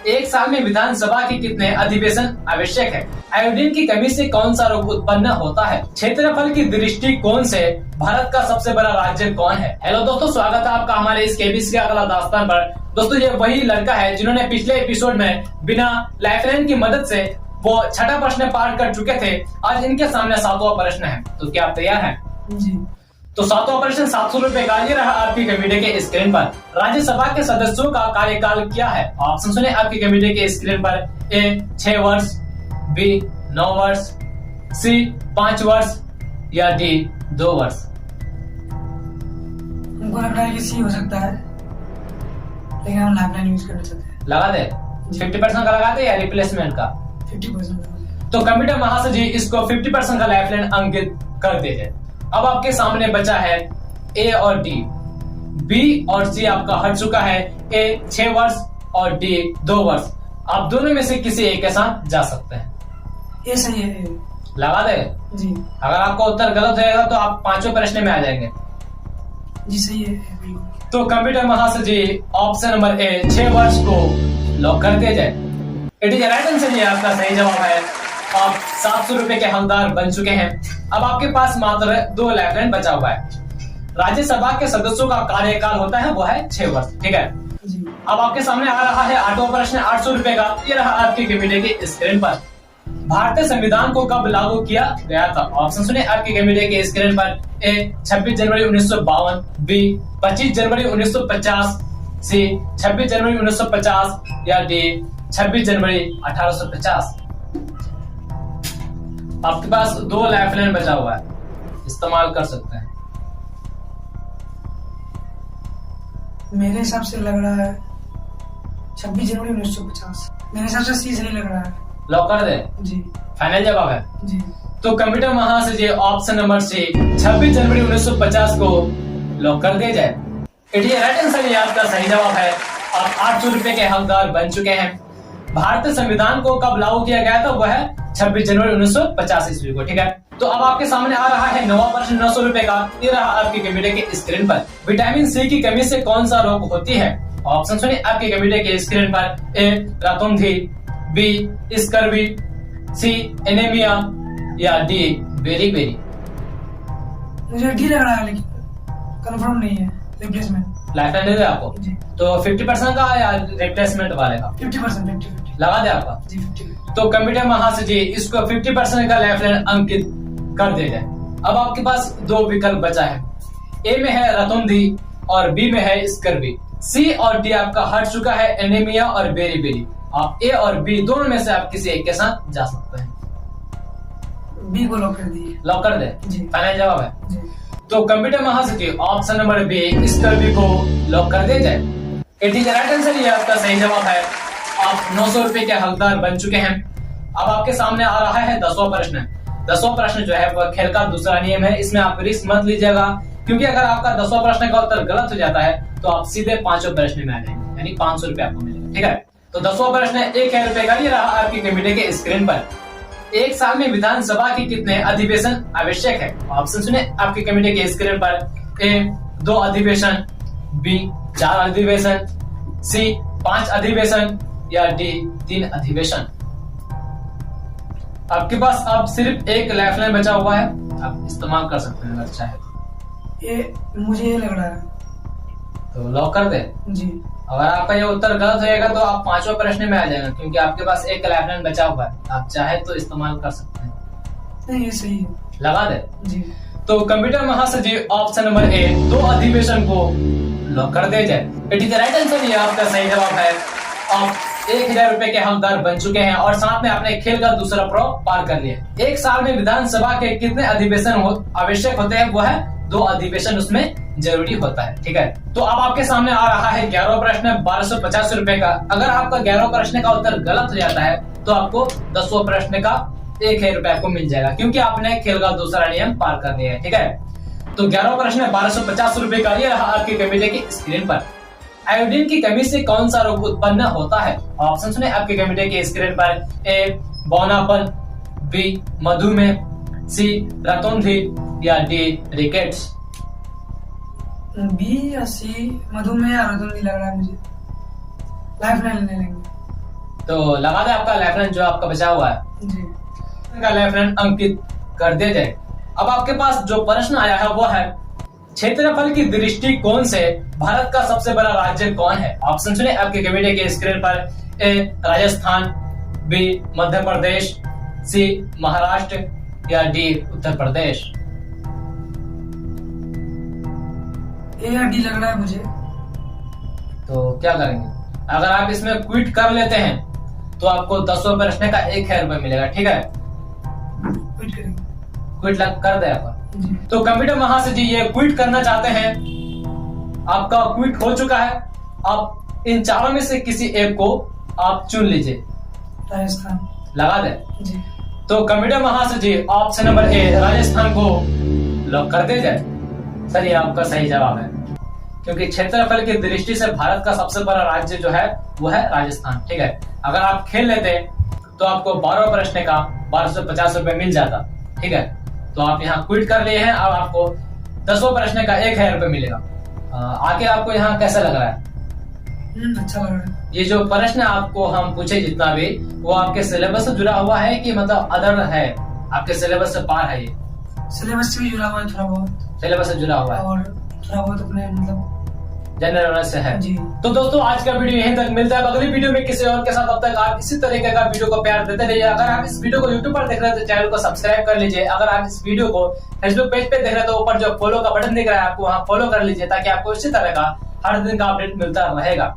एक साल में विधानसभा के कितने अधिवेशन आवश्यक है? आयोडीन की कमी से कौन सा रोग उत्पन्न होता है? क्षेत्रफल की दृष्टिकोण से भारत का सबसे बड़ा राज्य कौन है? हेलो दोस्तों, स्वागत है आपका हमारे इस केबीसी का अगला दास्तान पर। दोस्तों, ये वही लड़का है जिन्होंने पिछले एपिसोड में बिना लाइफलाइन की मदद से वो छठा प्रश्न पार कर चुके थे। आज इनके सामने सातवां प्रश्न है, तो क्या आप तैयार हैं? जी। तो सातवां प्रश्न 700 रुपए का ये रहा आपकी कमेटी के स्क्रीन पर। राज्यसभा के सदस्यों का कार्यकाल क्या है? ऑप्शन सुने आपकी कमेटी के स्क्रीन पर। ए 6 वर्ष, बी 9 वर्ष, सी 5 वर्ष या डी 2 वर्ष। हमको लग रहा है कि सी हो सकता है, लेकिन हम लाइफलाइन यूज करना चाहते हैं। लगा दे 50% का लगा दे या रिप्लेसमेंट का? 50%। तो कंप्यूटर महाशय जी इसको 50% का लाइफलाइन अंकित कर दीजिए। अब आपके सामने बचा है ए और डी। बी और सी आपका हट चुका है। ए 6 वर्ष और डी 2 वर्ष। आप दोनों में से किसी एक के साथ जा सकते हैं। ये सही है। लगा दे जी। अगर आपका उत्तर गलत होगा तो आप 5वें प्रश्न में आ जाएंगे। जी सही है बिल्कुल। तो कंप्यूटर महाशय जी ऑप्शन नंबर ए 6 वर्ष को लॉक कर दिया जाए। It is right answer. ये आपका सही जवाब है। आप 700 रुपए के हकदार बन चुके हैं। अब आपके पास मात्र 2 लाइफलाइन बचा हुआ है। राज्यसभा के सदस्यों का कार्यकाल होता है वो है 6 वर्ष। ठीक है जी। अब आपके सामने आ रहा है 8वां प्रश्न 800 रुपए का। ये रहा आपकी कमेटी के स्क्रीन पर। भारतीय संविधान को कब लागू किया गया था? ऑप्शन सुने आपकी कमेटी के स्क्रीन पर। ए 26 जनवरी 1952, बी 25 जनवरी 1950, सी 26 जनवरी 1950 या डी 26 जनवरी 1850। आपके पास 2 लाइफलाइन बचा हुआ है, इस्तेमाल कर सकते हैं। मेरे हिसाब से लग रहा है 26 जनवरी 1950। मेरे हिसाब से सी सही लग रहा है। लॉक कर दे? जी। फाइनल जवाब है? जी। तो कंप्यूटर महाशय जी ऑप्शन नंबर सी 26 जनवरी 1950 को लॉक कर दिया जाए। It is right answer. ये आपका सही जवाब है। आप 800 रुपए के हकदार बन चुके हैं। भारतीय संविधान को कब लागू किया गया था? वह है 26 जनवरी 1950 ईस्वी को। ठीक है, तो अब आपके सामने आ रहा है 9वां प्रश्न 900 रुपए का। ये रहा आपकी कमेटी के स्क्रीन पर। विटामिन सी की कमी से कौन सा रोग होती है? ऑप्शन सुनिए आपकी कमेटी के स्क्रीन पर। ए रातुंधी, बी स्कर्वी, सी एनीमिया या डी बेरी बेरी। मुझे डी लग रहा है, लेकिन कंफर्म नहीं है। रिप्लेसमेंट लाइफलाइन दे दे आपको? जी। तो 50% का या रिप्लेसमेंट वाले का? 50%। लगा दे आपका? जी 50। तो कंप्यूटर महाशय जी इसको 50% का लाइफलाइन अंकित कर दे जाए। अब आपके पास 2 विकल्प बचा है। ए में है रतुंधी और बी में है स्कर्वी। सी और डी आपका हट चुका है, एनीमिया और बेरी बेरी। आप ए और बी दोनों में से आप किसी एक के साथ जा सकते हैं। बी को लॉक कर दीजिए। लॉक कर दे? जी। फाइनल जवाब है? जी। तो कंप्यूटर महाशय जी ऑप्शन नंबर बी स्कर्वी को लॉक कर दिया जाए। It is right answer. ये आपका सही जवाब है। आप 900 रुपए के हकदार बन चुके हैं। अब आपके सामने आ रहा है 10वां प्रश्न। 10वां प्रश्न जो है वह खेल का दूसरा नियम है। इसमें आप रिस्क मत लीजिएगा, क्योंकि अगर आपका 10वां प्रश्न का उत्तर गलत हो जाता है तो आप सीधे 5वें प्रश्न में आ जाएंगे, यानी 500 रुपए आपको मिलेंगे। ठीक है, तो 10वां प्रश्न 1000 रुपए का ये रहा आपकी कमेटी के स्क्रीन पर। एक साल में विधानसभा के कितने अधिवेशन आवश्यक है? ऑप्शन सुने आपकी कमेटी के स्क्रीन पर। ए 2 अधिवेशन, बी 4 अधिवेशन, सी 5 अधिवेशन या डी 3 अधिवेशन। आपके पास अब सिर्फ 1 लाइफलाइन बचा हुआ है, आप इस्तेमाल कर सकते हैं अगर चाहे। मुझे ये लग रहा है, तो लॉक कर दे? जी। अगर आपका ये उत्तर गलत होगा तो आप 5वें प्रश्न में आ जाएंगे, क्योंकि आपके पास 1 लाइफलाइन बचा हुआ है। आप चाहे तो इस्तेमाल कर सकते हैं। नहीं, ये सही है। लगा दे? जी। तो कंप्यूटर महाशय जी ऑप्शन नंबर ए 2 अधिवेशन को लॉक कर दिया जाए। It is right answer. ये आपका सही जवाब है। आप 1000 रुपए के हकदार बन चुके हैं और साथ में आपने खेल का दूसरा प्रो पार कर लिया। एक साल में विधानसभा के कितने अधिवेशन आवश्यक होते हैं? वो है 2 अधिवेशन उसमें जरूरी होता है। ठीक है, तो अब आपके सामने आ रहा है 11वां प्रश्न 1250 रुपए का। अगर आपका 11वां प्रश्न का उत्तर गलत हो जाता है तो आपको 10वां प्रश्न का 1000 रुपए आपको मिल जाएगा, क्योंकि आपने खेल का दूसरा नियम पार कर लिया है। ठीक है, तो 11वां प्रश्न 1250 रुपए का ये रहा आपकी कमेटी की स्क्रीन पर। आयोडीन की कमी से कौन सा रोग उत्पन्न होता है? ऑप्शन सुने आपकी कमेटी की स्क्रीन पर। ए बौनापन, बी मधुमेह, सी रतुंधी या डी रिकेट्स। बी या सी, मधुमेह या रतुंधी लग रहा है मुझे। लाइफलाइन ले लेंगे। तो लगा दे आपका लेफ्ट जो आपका बचा हुआ है जी। का लेफ्ट अंकित कर दिया जाए। अब आपके पास जो प्रश्न आया है वो है क्षेत्रफल की दृष्टिकोण से भारत का सबसे बड़ा राज्य कौन है? ऑप्शन सुने आपके वीडियो के स्क्रीन पर। ए राजस्थान, बी मध्य प्रदेश, सी महाराष्ट्र या डी उत्तर प्रदेश। ए या डी लग रहा है मुझे। तो क्या करेंगे? अगर आप इसमें क्विट कर लेते हैं तो आपको 10 प्रश्न का 1,000 रुपए मिलेगा। ठीक है, क्विट करेंगे। क्विट कर दे आप। जी। तो कंप्यूटर महाशय जी ये क्विट करना चाहते हैं, आपका क्विट हो चुका है। आप इन चारों में से किसी एक को आप चुन लीजिए। राजस्थान लगा दे। जी। तो कंप्यूटर महाशय जी ऑप्शन नंबर ए राजस्थान को लॉक कर दिया जाए। सर ये आपका सही जवाब है, क्योंकि क्षेत्रफल की दृष्टि से भारत का सबसे बड़ा राज्य जो है वो है राजस्थान। ठीक है, अगर आप खेल लेते तो आपको 12 प्रश्न का 1250 रुपए मिल जाता। ठीक है, तो आप यहाँ क्विट कर लिए हैं। अब आपको 10 प्रश्न का 1,000 रुपए मिलेगा। आगे आपको यहाँ कैसा लग रहा है? अच्छा लग रहा है। ये जो प्रश्न आपको हम पूछे जितना भी, वो आपके सिलेबस से जुड़ा हुआ है कि मतलब अदर है, आपके सिलेबस से पार है? ये सिलेबस से भी जुड़ा हुआ है थोड़ा बहुत, सिलेबस से जुड़ा हुआ है और थोड़ा बहुत अपने मतलब जनरल नॉलेज से है जी। तो दोस्तों आज का वीडियो यहीं तक। मिलता है अगली वीडियो में किसी और के साथ। अब तक आप इसी तरीके का वीडियो को प्यार देते रहिए। अगर आप इस वीडियो को यूट्यूब पर देख रहे हैं तो चैनल को सब्सक्राइब कर लीजिए। अगर आप इस वीडियो को फेसबुक पेज पे देख रहे हैं तो ऊपर जो फॉलो का बटन दिख रहा है आपको वहाँ फॉलो कर लीजिए, ताकि आपको इसी तरह का हर दिन का अपडेट मिलता रहेगा।